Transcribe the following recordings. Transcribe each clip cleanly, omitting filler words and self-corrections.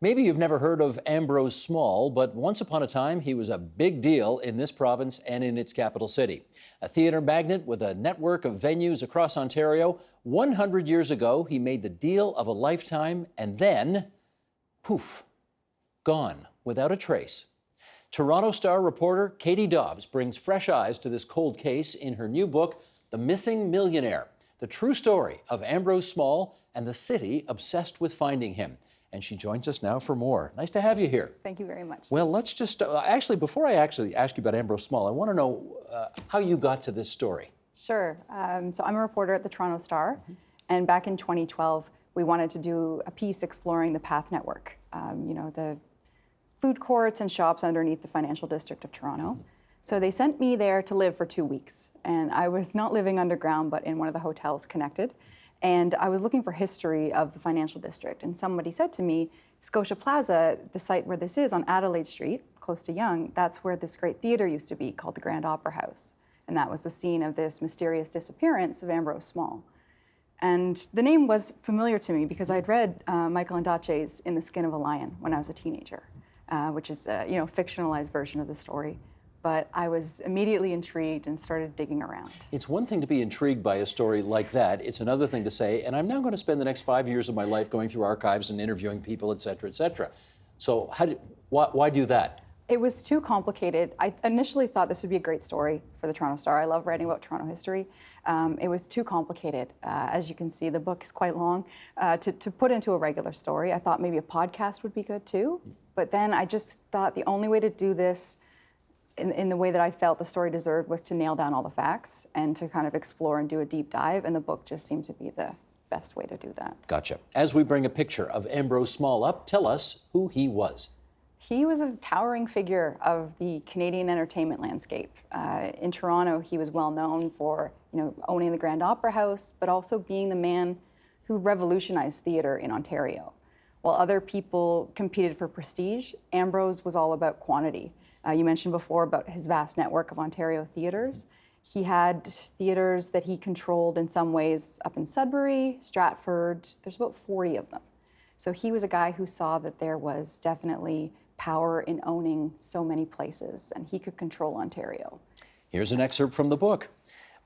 Maybe you've never heard of Ambrose Small, but once upon a time, he was a big deal in this province and in its capital city. A theatre magnate with a network of venues across Ontario. 100 years ago, he made the deal of a lifetime and then, poof, gone without a trace. Toronto Star reporter Katie Daubs brings fresh eyes to this cold case in her new book, The Missing Millionaire, the true story of Ambrose Small and the city obsessed with finding him. And she joins us now for more. Nice to have you here. Thank you very much. Well, let's just, actually, before I ask you about Ambrose Small, I want to know how you got to this story. Sure. So I'm a reporter at the Toronto Star, and back in 2012, we wanted to do a piece exploring the Path Network, the food courts and shops underneath the financial district of Toronto. So they sent me there to live for 2 weeks, and I was not living underground, but in one of the hotels connected. And I was looking for history of the financial district, and somebody said to me, Scotia Plaza, the site where this is on Adelaide Street, close to Yonge, that's where this great theatre used to be called the Grand Opera House. And that was the scene of this mysterious disappearance of Ambrose Small. And the name was familiar to me because I'd read Michael Ondaatje's In the Skin of a Lion when I was a teenager, which is a fictionalized version of the story. But I was immediately intrigued and started digging around. It's one thing to be intrigued by a story like that. It's another thing to say, and I'm now going to spend the next 5 years of my life going through archives and interviewing people, et cetera, et cetera. So why do that? It was too complicated. I initially thought this would be a great story for the Toronto Star. I love writing about Toronto history. It was too complicated. As you can see, the book is quite long. To put into a regular story, I thought maybe a podcast would be good too. But then I just thought the only way to do this in the way that I felt the story deserved was to nail down all the facts and to kind of explore and do a deep dive, and the book just seemed to be the best way to do that. Gotcha. As we bring a picture of Ambrose Small up, tell us who he was. He was a towering figure of the Canadian entertainment landscape. In Toronto, he was well known for owning the Grand Opera House, but also being the man who revolutionized theatre in Ontario. While other people competed for prestige, Ambrose was all about quantity. You mentioned before about his vast network of Ontario theatres. He had theatres that he controlled in some ways up in Sudbury, Stratford. There's about 40 of them. So he was a guy who saw that there was definitely power in owning so many places, and he could control Ontario. Here's an excerpt from the book.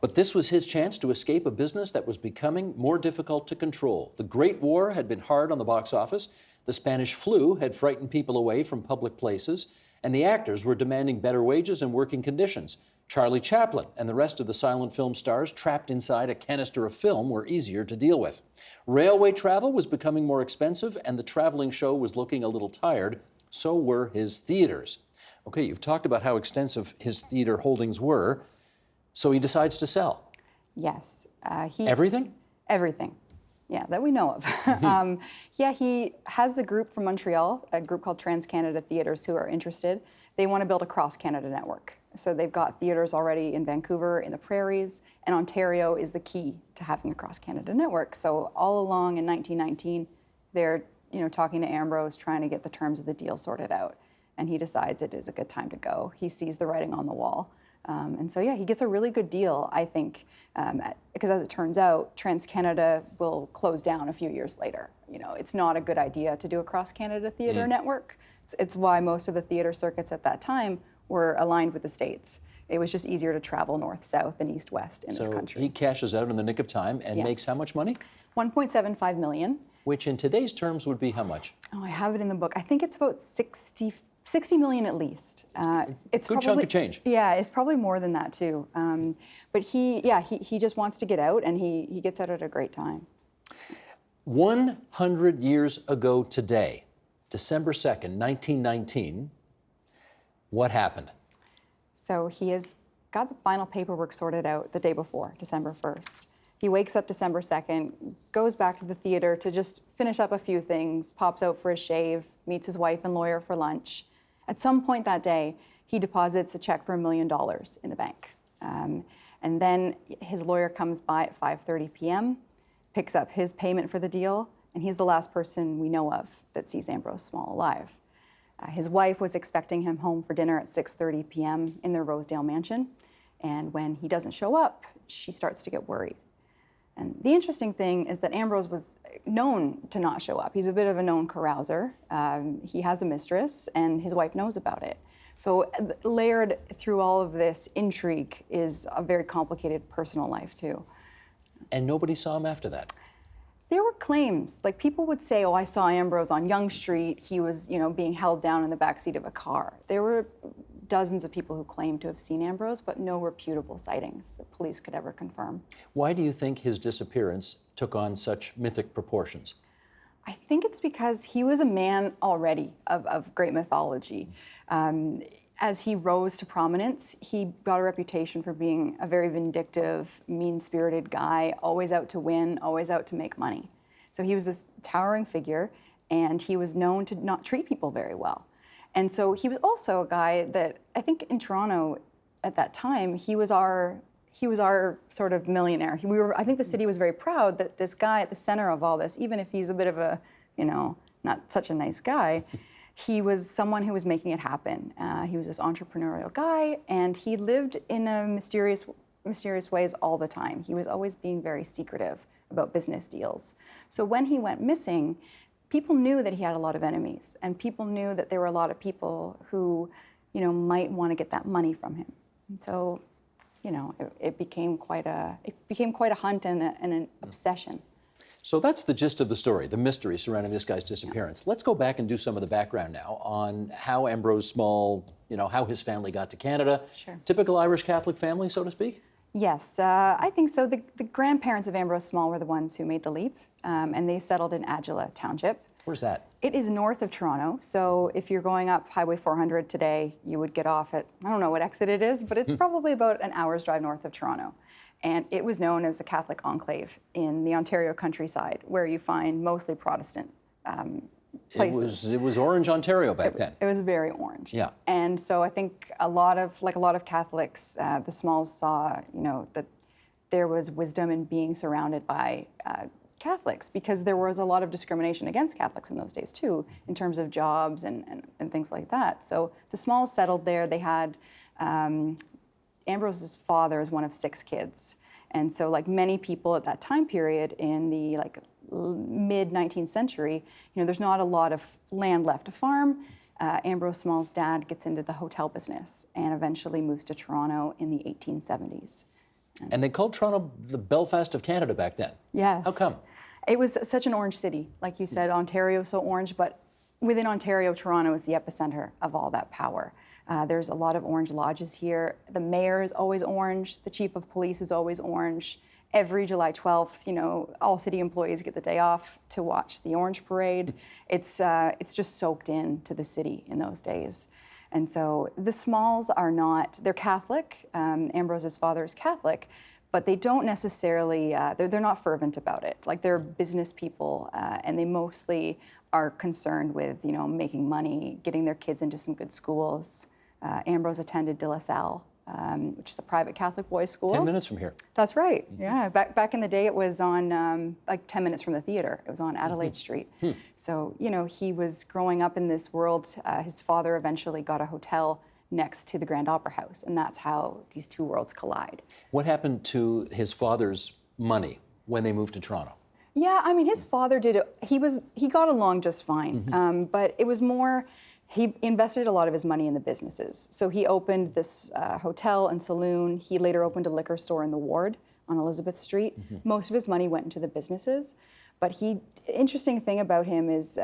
But this was his chance to escape a business that was becoming more difficult to control. The Great War had been hard on the box office. The Spanish flu had frightened people away from public places. And the actors were demanding better wages and working conditions. Charlie Chaplin and the rest of the silent film stars trapped inside a canister of film were easier to deal with. Railway travel was becoming more expensive, and the traveling show was looking a little tired. So were his theaters. Okay, you've talked about how extensive his theater holdings were. So he decides to sell. Yes. Everything? Everything. Yeah, that we know of. He has a group from Montreal, a group called Trans-Canada Theatres, who are interested. They want to build a cross-Canada network. So they've got theatres already in Vancouver, in the Prairies, and Ontario is the key to having a cross-Canada network. So all along in 1919, they're talking to Ambrose, trying to get the terms of the deal sorted out. And he decides it is a good time to go. He sees the writing on the wall. He gets a really good deal, I think, because as it turns out, Trans-Canada will close down a few years later. It's not a good idea to do a cross-Canada theatre network. It's why most of the theatre circuits at that time were aligned with the States. It was just easier to travel north-south than east-west in this country. So he cashes out in the nick of time and makes how much money? $1.75 million. Which in today's terms would be how much? Oh, I have it in the book. I think it's about 60 million at least. It's good chunk of change. Yeah, it's probably more than that too. But he just wants to get out, and he gets out at a great time. 100 years ago today, December 2nd, 1919, what happened? So he has got the final paperwork sorted out the day before, December 1st. He wakes up December 2nd, goes back to the theater to just finish up a few things, pops out for a shave, meets his wife and lawyer for lunch. At some point that day, he deposits a check for $1 million in the bank. And then his lawyer comes by at 5:30 p.m., picks up his payment for the deal, and he's the last person we know of that sees Ambrose Small alive. His wife was expecting him home for dinner at 6:30 p.m. in their Rosedale mansion, and when he doesn't show up, she starts to get worried. And the interesting thing is that Ambrose was known to not show up. He's a bit of a known carouser. He has a mistress, and his wife knows about it. So layered through all of this intrigue is a very complicated personal life too. And nobody saw him after that? There were claims, like people would say, oh, I saw Ambrose on Yonge Street. He was, being held down in the backseat of a car. There were dozens of people who claimed to have seen Ambrose, but no reputable sightings that police could ever confirm. Why do you think his disappearance took on such mythic proportions? I think it's because he was a man already of great mythology. As he rose to prominence, he got a reputation for being a very vindictive, mean-spirited guy, always out to win, always out to make money. So he was this towering figure, and he was known to not treat people very well. And so he was also a guy that, I think in Toronto at that time, he was our sort of millionaire. I think the city was very proud that this guy at the center of all this, even if he's a bit of a, not such a nice guy, he was someone who was making it happen. He was this entrepreneurial guy, and he lived in a mysterious ways all the time. He was always being very secretive about business deals. So when he went missing, people knew that he had a lot of enemies, and people knew that there were a lot of people who, might want to get that money from him. And so, it became quite a hunt and an obsession. So that's the gist of the story, the mystery surrounding this guy's disappearance. Let's go back and do some of the background now on how Ambrose Small, how his family got to Canada. Sure. Typical Irish Catholic family, so to speak? Yes, I think so. The grandparents of Ambrose Small were the ones who made the leap, and they settled in Agila Township. Where's that? It is north of Toronto, so if you're going up Highway 400 today, you would get off at, I don't know what exit it is, but it's probably about an hour's drive north of Toronto. And it was known as a Catholic enclave in the Ontario countryside, where you find mostly Protestant places. It was Orange, Ontario back then. It was very orange. Yeah. And so I think a lot of Catholics, the Smalls saw, that there was wisdom in being surrounded by Catholics, because there was a lot of discrimination against Catholics in those days too, in terms of jobs and things like that. So the Smalls settled there. They had Ambrose's father is one of 6 kids. And so like many people at that time period in the mid-19th century, there's not a lot of land left to farm. Ambrose Small's dad gets into the hotel business and eventually moves to Toronto in the 1870s. And they called Toronto the Belfast of Canada back then. Yes. How come? It was such an orange city. Like you said, Ontario is so orange, but within Ontario, Toronto is the epicenter of all that power. There's a lot of orange lodges here. The mayor is always orange. The chief of police is always orange. Every July 12th, all city employees get the day off to watch the Orange Parade. It's just soaked into the city in those days. And so the Smalls are not, they're Catholic. Ambrose's father is Catholic, but they don't necessarily, they're not fervent about it. Like they're business people, and they mostly are concerned with, making money, getting their kids into some good schools. Ambrose attended De La Salle, which is a private Catholic boys' school. 10 minutes from here. That's right. Yeah. Back in the day, it was on 10 minutes from the theater. It was on Adelaide Street. So, he was growing up in this world. His father eventually got a hotel next to the Grand Opera House, and that's how these two worlds collide. What happened to his father's money when they moved to Toronto? Yeah, I mean, his father did. He got along just fine, but it was more. He invested a lot of his money in the businesses. So he opened this hotel and saloon. He later opened a liquor store in the ward on Elizabeth Street. Most of his money went into the businesses. But interesting thing about him is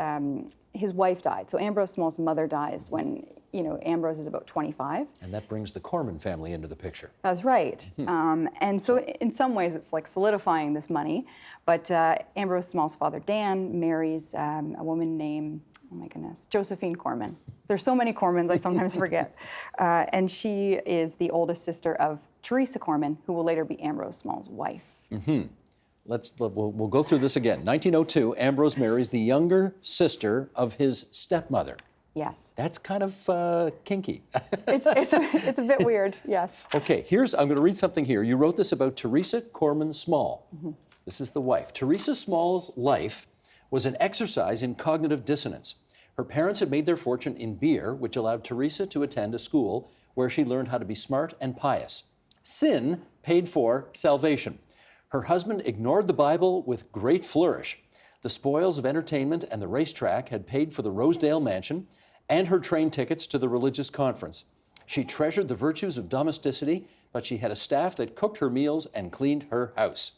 his wife died. So Ambrose Small's mother dies when, Ambrose is about 25. And that brings the Corman family into the picture. That's right. And so in some ways it's like solidifying this money. But Ambrose Small's father, Dan, marries a woman named, oh my goodness, Josephine Corman. There's so many Cormans, I sometimes forget. And she is the oldest sister of Theresa Corman, who will later be Ambrose Small's wife. We'll go through this again. 1902, Ambrose marries the younger sister of his stepmother. Yes. That's kind of kinky. It's a bit weird, yes. Okay, I'm going to read something here. You wrote this about Theresa Corman Small. This is the wife. Theresa Small's life was an exercise in cognitive dissonance. Her parents had made their fortune in beer, which allowed Theresa to attend a school where she learned how to be smart and pious. Sin paid for salvation. Her husband ignored the Bible with great flourish. The spoils of entertainment and the racetrack had paid for the Rosedale mansion and her train tickets to the religious conference. She treasured the virtues of domesticity, but she had a staff that cooked her meals and cleaned her house.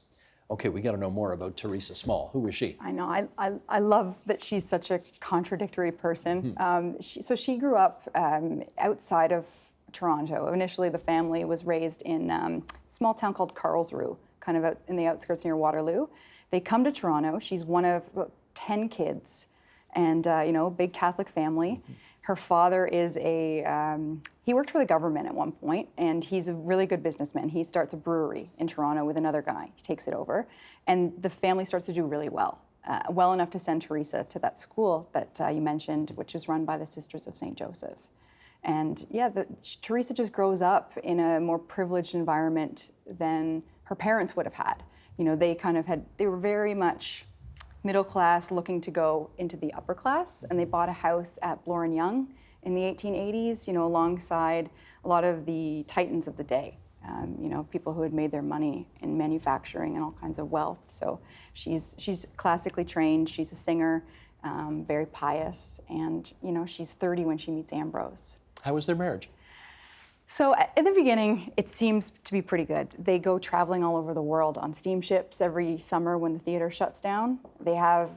Okay, we got to know more about Theresa Small. Who was she? I know. I love that she's such a contradictory person. She grew up outside of Toronto. Initially, the family was raised in a small town called Carlsruhe, kind of out in the outskirts near Waterloo. They come to Toronto. She's one of about 10 kids, and big Catholic family. Her father is he worked for the government at one point, and he's a really good businessman. He starts a brewery in Toronto with another guy. He takes it over, and the family starts to do really well, well enough to send Theresa to that school that you mentioned, which is run by the Sisters of St. Joseph. And yeah, Theresa just grows up in a more privileged environment than her parents would have had. They were very much middle class, looking to go into the upper class, and they bought a house at Bloor and Yonge in the 1880s, alongside a lot of the titans of the day, people who had made their money in manufacturing and all kinds of wealth. So she's classically trained, she's a singer, very pious, and she's 30 when she meets Ambrose. How was their marriage? So in the beginning, it seems to be pretty good. They go traveling all over the world on steamships every summer when the theater shuts down. They have,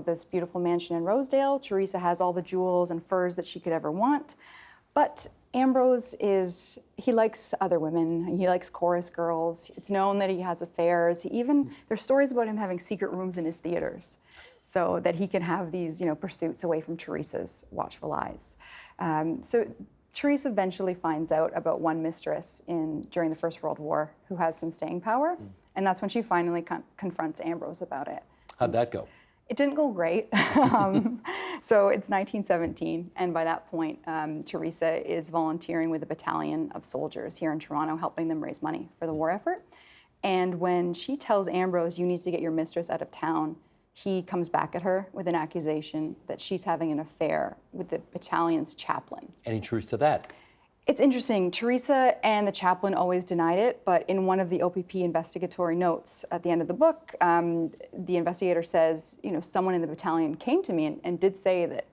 this beautiful mansion in Rosedale. Theresa has all the jewels and furs that she could ever want. But Ambrose he likes other women. He likes chorus girls. It's known that he has affairs. There's stories about him having secret rooms in his theaters so that he can have these, pursuits away from Theresa's watchful eyes. So Theresa eventually finds out about one mistress during the First World War who has some staying power, and that's when she finally confronts Ambrose about it. How'd that go? It didn't go great. So it's 1917, and by that point, Theresa is volunteering with a battalion of soldiers here in Toronto, helping them raise money for the war effort. And when she tells Ambrose, "You need to get your mistress out of town," he comes back at her with an accusation that she's having an affair with the battalion's chaplain. Any truth to that? It's interesting. Theresa and the chaplain always denied it, but in one of the OPP investigatory notes at the end of the book, the investigator says, someone in the battalion came to me and did say that,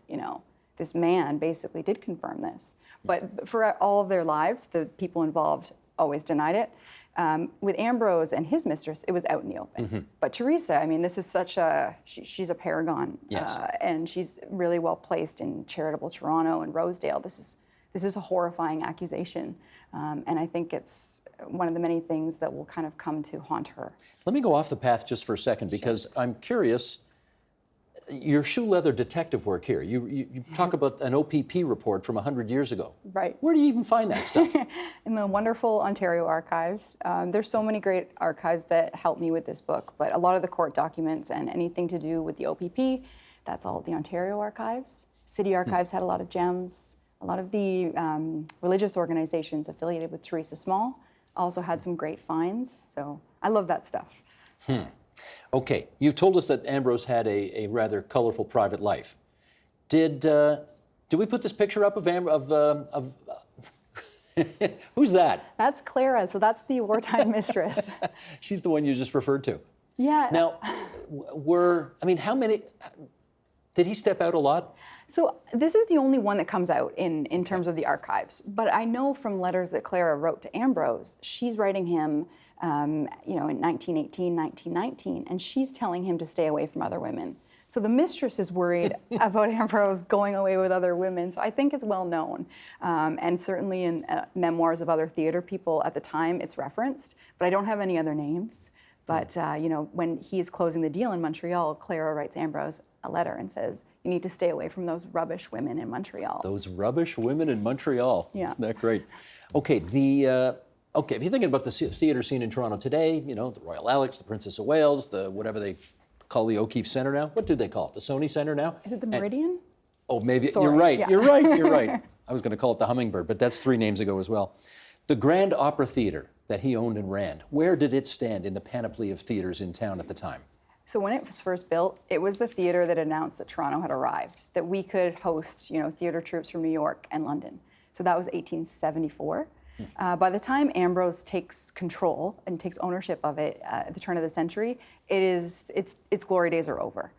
this man basically did confirm this. But for all of their lives, the people involved always denied it. With Ambrose and his mistress, it was out in the open. But Theresa, this is she's a paragon. Yes. And she's really well placed in charitable Toronto and Rosedale. This is a horrifying accusation. And I think it's one of the many things that will kind of come to haunt her. Let me go off the path just for a second, because I'm curious. Your shoe leather detective work here, you talk about an OPP report from 100 years ago. Right. Where do you even find that stuff? In the wonderful Ontario archives. There's so many great archives that help me with this book, but a lot of the court documents and anything to do with the OPP, that's all the Ontario archives. City archives had a lot of gems. A lot of the religious organizations affiliated with Theresa Small also had some great finds, so I love that stuff. Okay, you've told us that Ambrose had a rather colorful private life. Did we put this picture up of who's that? That's Clara, so that's the wartime mistress. She's the one you just referred to. Yeah. Now, how many, did he step out a lot? So this is the only one that comes out in terms of the archives. But I know from letters that Clara wrote to Ambrose, she's writing him in 1918, 1919, and she's telling him to stay away from other women. So the mistress is worried about Ambrose going away with other women. So I think it's well known. And certainly in memoirs of other theater people at the time, it's referenced. But I don't have any other names. But when he is closing the deal in Montreal, Clara writes Ambrose a letter and says, "You need to stay away from those rubbish women in Montreal." Those rubbish women in Montreal. Yeah. Isn't that great? Okay, if you're thinking about the theater scene in Toronto today, the Royal Alex, the Princess of Wales, the whatever they call the O'Keefe Centre now. What do they call it? The Sony Centre now? Is it the Meridian? Maybe. Sorry, you're right. yeah. You're right. I was going to call it the Hummingbird, but that's 3 names ago as well. The Grand Opera Theatre that he owned and ran, where did it stand in the panoply of theaters in town at the time? So when it was first built, it was the theater that announced that Toronto had arrived, that we could host, theater troupes from New York and London. So that was 1874. By the time Ambrose takes control and takes ownership of it at the turn of the century, its glory days are over.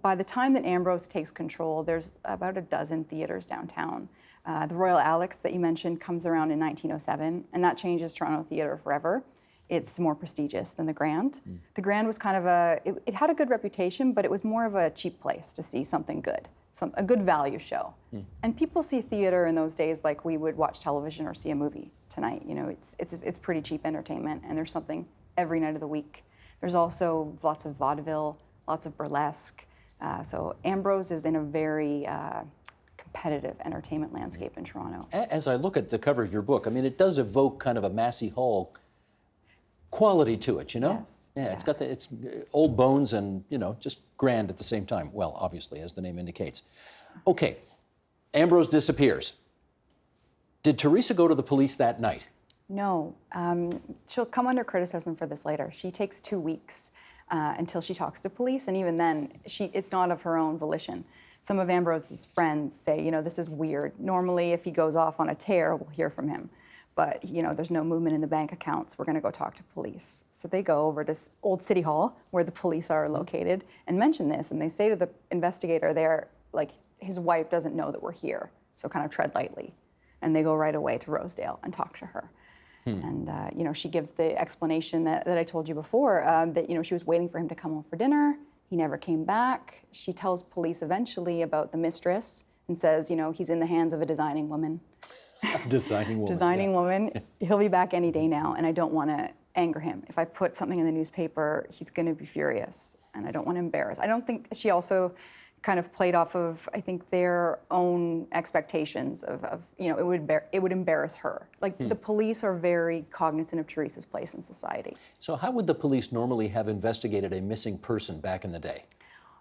By the time that Ambrose takes control, there's about a dozen theaters downtown. The Royal Alex that you mentioned comes around in 1907, and that changes Toronto theatre forever. It's more prestigious than the Grand. The Grand was kind of it had a good reputation, but it was more of a cheap place to see something good, a good value show. And people see theater in those days like we would watch television or see a movie tonight. You know, it's pretty cheap entertainment, and there's something every night of the week. There's also lots of vaudeville, lots of burlesque. So Ambrose is in a very competitive entertainment landscape in Toronto. As I look at the cover of your book, I mean, it does evoke kind of a Massey Hall quality to it, you know? Yes. Yeah, it's got it's old bones and, you know, just grand at the same time. Well, obviously, as the name indicates. Okay, Ambrose disappears. Did Theresa go to the police that night? No, she'll come under criticism for this later. She takes 2 weeks until she talks to police, and even then, it's not of her own volition. Some of Ambrose's friends say, you know, this is weird. Normally, if he goes off on a tear, we'll hear from him. But, you know, there's no movement in the bank accounts. We're going to go talk to police. So they go over to Old City Hall, where the police are located, and mention this. And they say to the investigator there, like, his wife doesn't know that we're here, so kind of tread lightly. And they go right away to Rosedale and talk to her. And, you know, she gives the explanation that I told you before, that, you know, she was waiting for him to come home for dinner. He never came back. She tells police eventually about the mistress and says, you know, he's in the hands of a designing woman. Designing woman. He'll be back any day now, and I don't want to anger him. If I put something in the newspaper, he's going to be furious, and I don't want to embarrass. I don't think she also kind of played off of, I think, their own expectations of you know, it would embarrass her. Like, the police are very cognizant of Theresa's place in society. So how would the police normally have investigated a missing person back in the day?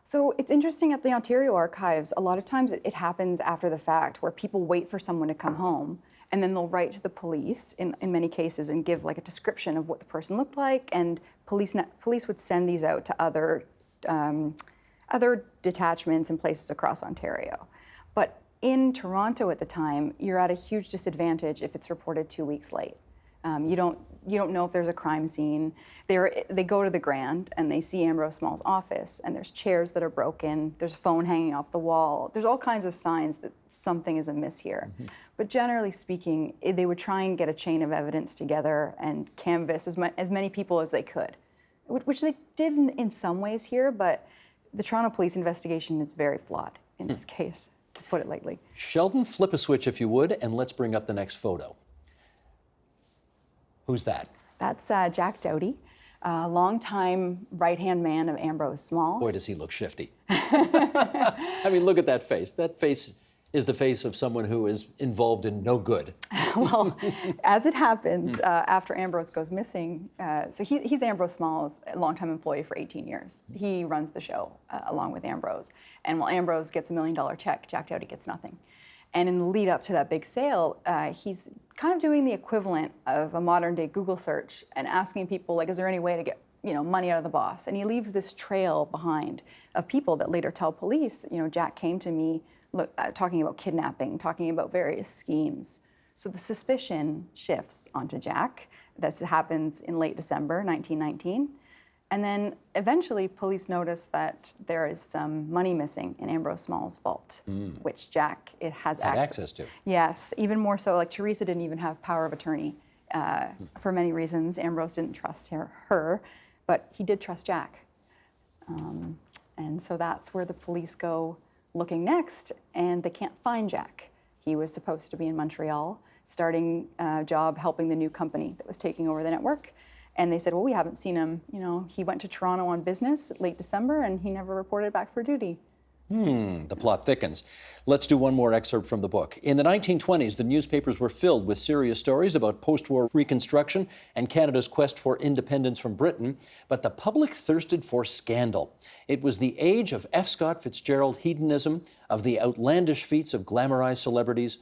So it's interesting, at the Ontario Archives, a lot of times it happens after the fact, where people wait for someone to come home, and then they'll write to the police in many cases and give like a description of what the person looked like, and police would send these out to other detachments and places across Ontario. But in Toronto at the time, you're at a huge disadvantage if it's reported 2 weeks late. You don't know if there's a crime scene. They go to the Grand and they see Ambrose Small's office, and there's chairs that are broken, there's a phone hanging off the wall. There's all kinds of signs that something is amiss here. But generally speaking, they would try and get a chain of evidence together and canvass as many people as they could, which they did in some ways here, but the Toronto police investigation is very flawed in this case, to put it lightly. Sheldon, flip a switch if you would, and let's bring up the next photo. Who's that? That's Jack Doughty, longtime right-hand man of Ambrose Small. Boy, does he look shifty. I mean, look at that face. That face is the face of someone who is involved in no good. Well, as it happens, after Ambrose goes missing, so he's Ambrose Small's longtime employee for 18 years. He runs the show along with Ambrose. And while Ambrose gets $1 million check, Jack Doughty gets nothing. And in the lead up to that big sale, he's kind of doing the equivalent of a modern day Google search and asking people, like, is there any way to get, you know, money out of the boss? And he leaves this trail behind of people that later tell police, you know, Jack came to me talking about kidnapping, talking about various schemes. So the suspicion shifts onto Jack. This happens in late December 1919. And then eventually police notice that there is some money missing in Ambrose Small's vault, which Jack has access to. Yes, even more so. Like, Theresa didn't even have power of attorney for many reasons. Ambrose didn't trust her, but he did trust Jack. And so that's where the police go looking next, and they can't find Jack. He was supposed to be in Montreal, starting a job helping the new company that was taking over the network. And they said, well, we haven't seen him. You know, he went to Toronto on business late December, and he never reported back for duty. The plot thickens. Let's do one more excerpt from the book. In the 1920s, the newspapers were filled with serious stories about post-war reconstruction and Canada's quest for independence from Britain, but the public thirsted for scandal. It was the age of F. Scott Fitzgerald hedonism, of the outlandish feats of glamorized celebrities,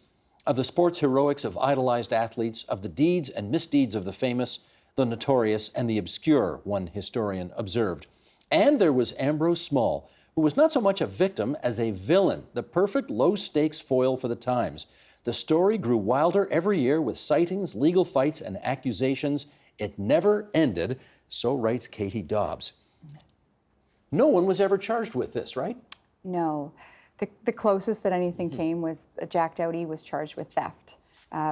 of the sports heroics of idolized athletes, of the deeds and misdeeds of the famous, the notorious, and the obscure, one historian observed. And there was Ambrose Small, who was not so much a victim as a villain, the perfect low-stakes foil for the times. The story grew wilder every year with sightings, legal fights, and accusations. It never ended, so writes Katie Daubs. No one was ever charged with this, right? No. The closest that anything came was Jack Doughty was charged with theft.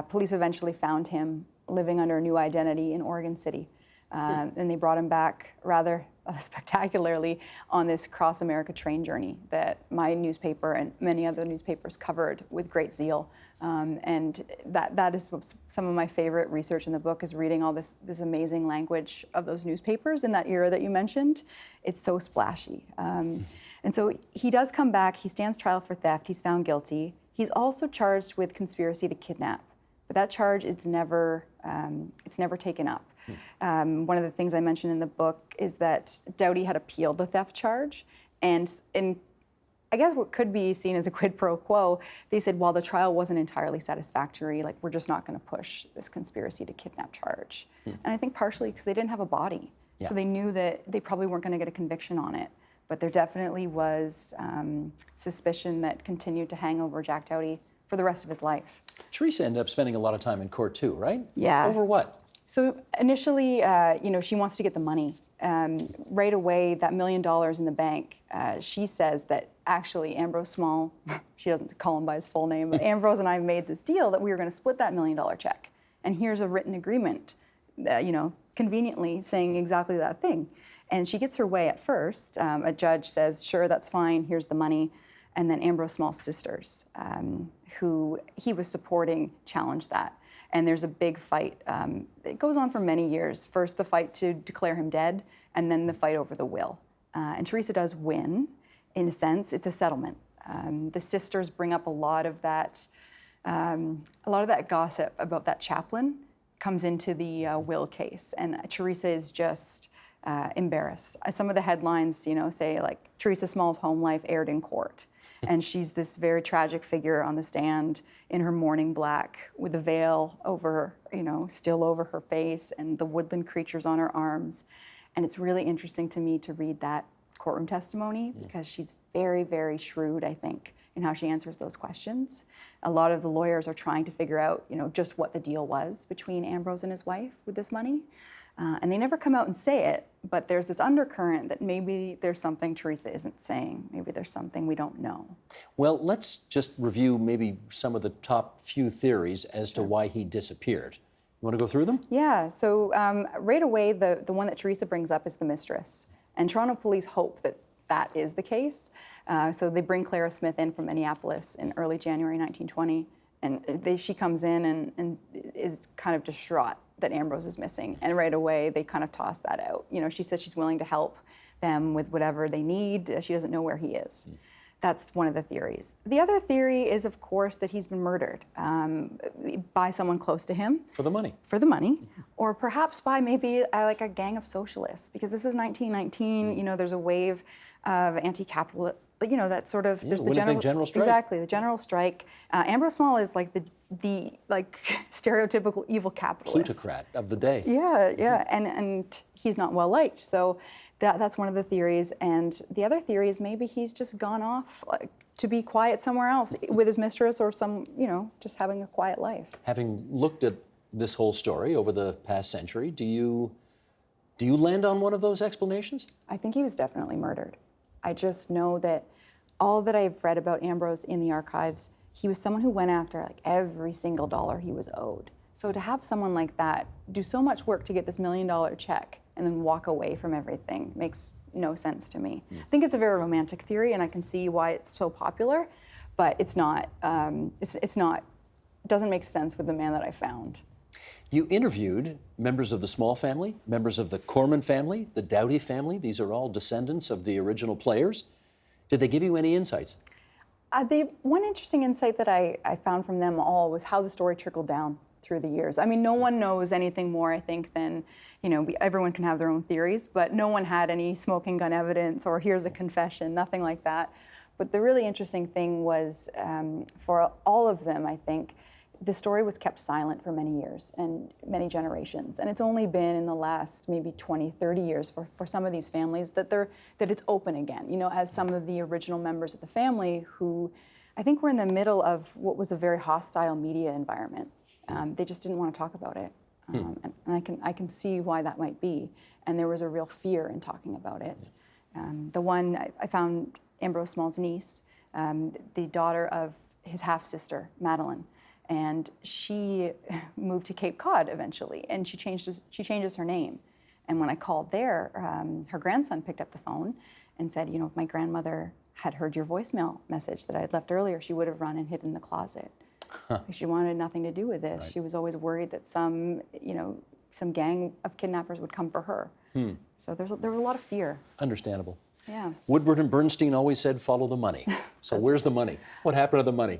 Police eventually found him living under a new identity in Oregon City. And they brought him back rather spectacularly on this cross-America train journey that my newspaper and many other newspapers covered with great zeal. And that is some of my favorite research in the book, is reading all this amazing language of those newspapers in that era that you mentioned. It's so splashy. And so he does come back. He stands trial for theft. He's found guilty. He's also charged with conspiracy to kidnap. But that charge, it's never taken up. One of the things I mentioned in the book is that Doughty had appealed the theft charge, and in I guess what could be seen as a quid pro quo, they said, while the trial wasn't entirely satisfactory, like, we're just not going to push this conspiracy to kidnap charge. And I think partially because they didn't have a body. Yeah. So they knew that they probably weren't going to get a conviction on it. But there definitely was suspicion that continued to hang over Jack Doughty for the rest of his life. Theresa ended up spending a lot of time in court too, right? Yeah. Over what? So initially, she wants to get the money. Right away, that $1 million in the bank, she says that actually Ambrose Small, she doesn't call him by his full name, but Ambrose and I made this deal that we were going to split that $1 million check. And here's a written agreement, conveniently saying exactly that thing. And she gets her way at first. A judge says, sure, that's fine, here's the money. And then Ambrose Small's sisters, who he was supporting, challenged that. And there's a big fight. It goes on for many years. First, the fight to declare him dead, and then the fight over the will. And Theresa does win, in a sense. It's a settlement. The sisters bring up a lot of that gossip about that chaplain comes into the will case, and Theresa is just embarrassed. Some of the headlines, say like Theresa Small's home life aired in court. And she's this very tragic figure on the stand in her mourning black with a veil over, still over her face, and the woodland creatures on her arms. And it's really interesting to me to read that courtroom testimony because she's very, very shrewd, I think, in how she answers those questions. A lot of the lawyers are trying to figure out, just what the deal was between Ambrose and his wife with this money. And they never come out and say it, but there's this undercurrent that maybe there's something Theresa isn't saying. Maybe there's something we don't know. Well, let's just review maybe some of the top few theories as to why he disappeared. You want to go through them? Yeah, so right away, the one that Theresa brings up is the mistress. And Toronto police hope that that is the case. So they bring Clara Smith in from Minneapolis in early January 1920. And she comes in and is kind of distraught that Ambrose is missing. And right away, they kind of toss that out. She says she's willing to help them with whatever they need. She doesn't know where he is. That's one of the theories. The other theory is, of course, that he's been murdered by someone close to him. For the money. For the money. Or perhaps by maybe like a gang of socialists. Because this is 1919, there's a wave of anti-capitalist, that sort of, there's the general strike. Exactly, the general strike. Ambrose Small is like the stereotypical evil capitalist. Plutocrat of the day. Yeah, and he's not well liked. So that's one of the theories. And the other theory is maybe he's just gone off to be quiet somewhere else with his mistress or just having a quiet life. Having looked at this whole story over the past century, do you land on one of those explanations? I think he was definitely murdered. I just know that all that I've read about Ambrose in the archives, he was someone who went after every single dollar he was owed. So to have someone like that do so much work to get this $1 million check and then walk away from everything makes no sense to me. I think it's a very romantic theory, and I can see why it's so popular, but it's not. It doesn't make sense with the man that I found. You interviewed members of the Small family, members of the Corman family, the Doughty family. These are all descendants of the original players. Did they give you any insights? One interesting insight that I found from them all was how the story trickled down through the years. I mean, no one knows anything more, I think, than, everyone can have their own theories, but no one had any smoking gun evidence or here's a confession, nothing like that. But the really interesting thing was, for all of them, I think, the story was kept silent for many years and many generations. And it's only been in the last maybe 20, 30 years for some of these families that it's open again. As some of the original members of the family who I think we're in the middle of what was a very hostile media environment. They just didn't want to talk about it. And I can see why that might be. And there was a real fear in talking about it. The one, I found Ambrose Small's niece, the daughter of his half-sister, Madeline. And she moved to Cape Cod eventually, and she changes her name. And when I called there, her grandson picked up the phone and said, you know, if my grandmother had heard your voicemail message that I had left earlier, she would have run and hid in the closet. She wanted nothing to do with this. Right. She was always worried that some gang of kidnappers would come for her. So there was a lot of fear. Understandable. Yeah. Woodward and Bernstein always said, follow the money. So where's the money? What happened to the money?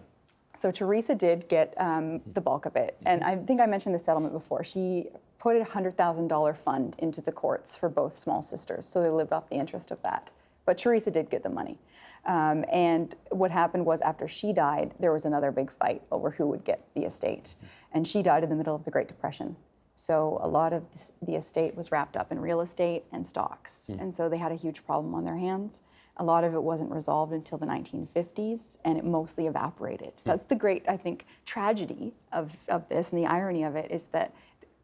So Theresa did get the bulk of it. And I think I mentioned the settlement before. She put a $100,000 fund into the courts for both Small sisters, so they lived off the interest of that. But Theresa did get the money. And what happened was after she died, there was another big fight over who would get the estate. And she died in the middle of the Great Depression. So a lot of the estate was wrapped up in real estate and stocks. And so they had a huge problem on their hands. A lot of it wasn't resolved until the 1950s, and it mostly evaporated. That's the great, I think, tragedy of this, and the irony of it is that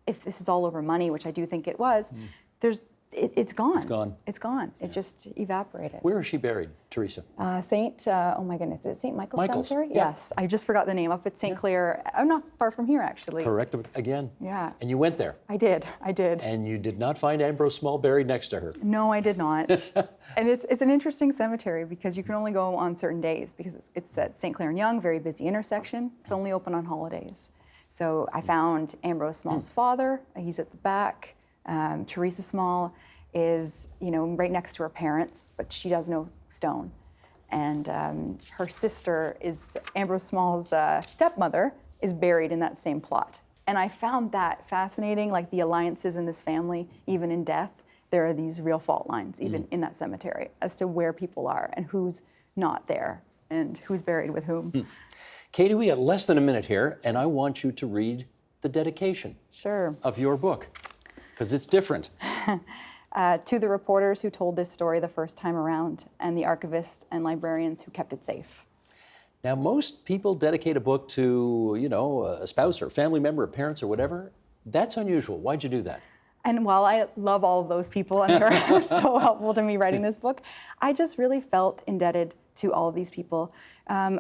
if this is all over money, which I do think it was, it's gone. It's gone. It's gone. It just evaporated. Where is she buried, Theresa? Oh my goodness, is it St. Michael's Cemetery? Yeah. Yes, I just forgot the name, up at St. Clair. I'm not far from here, actually. Correct again. Yeah. And you went there. I did. And you did not find Ambrose Small buried next to her. No, I did not. And it's an interesting cemetery because you can only go on certain days because it's at St. Clair and Yonge, very busy intersection. It's only open on holidays. So I found Ambrose Small's father. He's at the back. Theresa Small is, right next to her parents, but she does no stone. And her sister is Ambrose Small's stepmother is buried in that same plot. And I found that fascinating, like the alliances in this family, even in death, there are these real fault lines, even in that cemetery, as to where people are and who's not there and who's buried with whom. Katie, we got less than a minute here, and I want you to read the dedication of your book, because it's different. To the reporters who told this story the first time around, and the archivists and librarians who kept it safe. Now, most people dedicate a book to, a spouse or a family member or parents or whatever. That's unusual. Why'd you do that? And while I love all of those people and they're so helpful to me writing this book, I just really felt indebted to all of these people,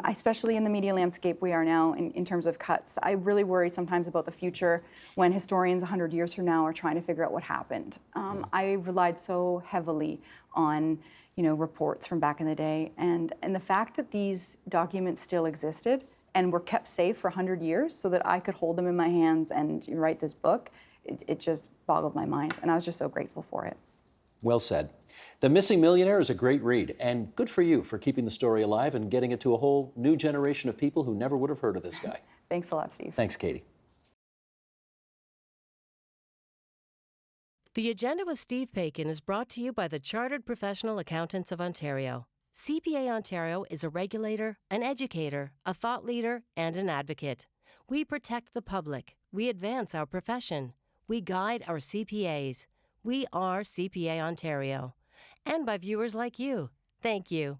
especially in the media landscape we are now in terms of cuts. I really worry sometimes about the future when historians 100 years from now are trying to figure out what happened. I relied so heavily on reports from back in the day, and the fact that these documents still existed and were kept safe for 100 years so that I could hold them in my hands and write this book, it just boggled my mind, and I was just so grateful for it. Well said. The Missing Millionaire is a great read, and good for you for keeping the story alive and getting it to a whole new generation of people who never would have heard of this guy. Thanks a lot, Steve. Thanks, Katie. The Agenda with Steve Paikin is brought to you by the Chartered Professional Accountants of Ontario. CPA Ontario is a regulator, an educator, a thought leader, and an advocate. We protect the public. We advance our profession. We guide our CPAs. We are CPA Ontario. And by viewers like you. Thank you.